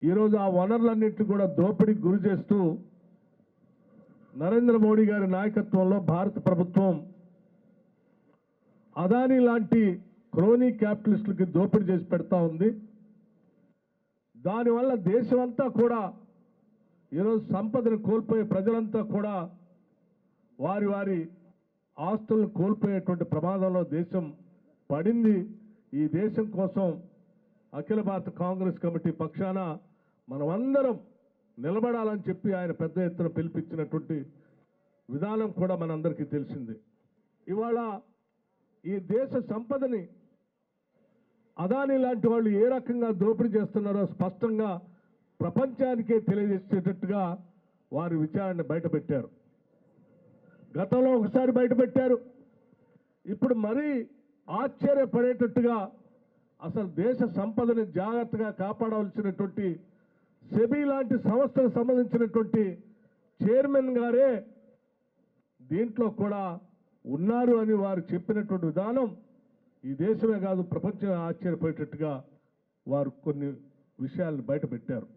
ఈరోజు ఆ వనరులన్నింటినీ కూడా దోపిడీకి గురి చేస్తూ నరేంద్ర మోడీ గారి నాయకత్వంలో భారత ప్రభుత్వం అదానీ లాంటి క్రోనీ క్యాపిటలిస్టులకి దోపిడీ చేసి పెడతా ఉంది. దానివల్ల దేశమంతా కూడా ఈరోజు సంపదను కోల్పోయే ప్రజలంతా కూడా వారి వారి ఆస్తులను కోల్పోయేటువంటి ప్రమాదంలో దేశం పడింది. ఈ దేశం కోసం అఖిల భారత కాంగ్రెస్ కమిటీ పక్షాన మనమందరం నిలబడాలని చెప్పి ఆయన పెద్ద ఎత్తున పిలిపించినటువంటి విధానం కూడా మనందరికీ తెలిసింది. ఇవాళ ఈ దేశ సంపదని అదానీ లాంటి వాళ్ళు ఏ రకంగా దోపిడీ చేస్తున్నారో స్పష్టంగా ప్రపంచానికే తెలియజేసేటట్టుగా వారి విచారణ బయటపెట్టారు. గతంలో ఒకసారి బయటపెట్టారు. ఇప్పుడు మరీ ఆశ్చర్యపడేటట్టుగా అసలు దేశ సంపదని జాగ్రత్తగా కాపాడవలసినటువంటి సెబీ లాంటి సంస్థలకు సంబంధించినటువంటి చైర్మన్ గారే దీంట్లో కూడా ఉన్నారు అని వారు చెప్పినటువంటి విధానం ఈ దేశమే కాదు ప్రపంచం ఆశ్చర్యపోయేటట్టుగా వారు కొన్ని విషయాలను బయటపెట్టారు.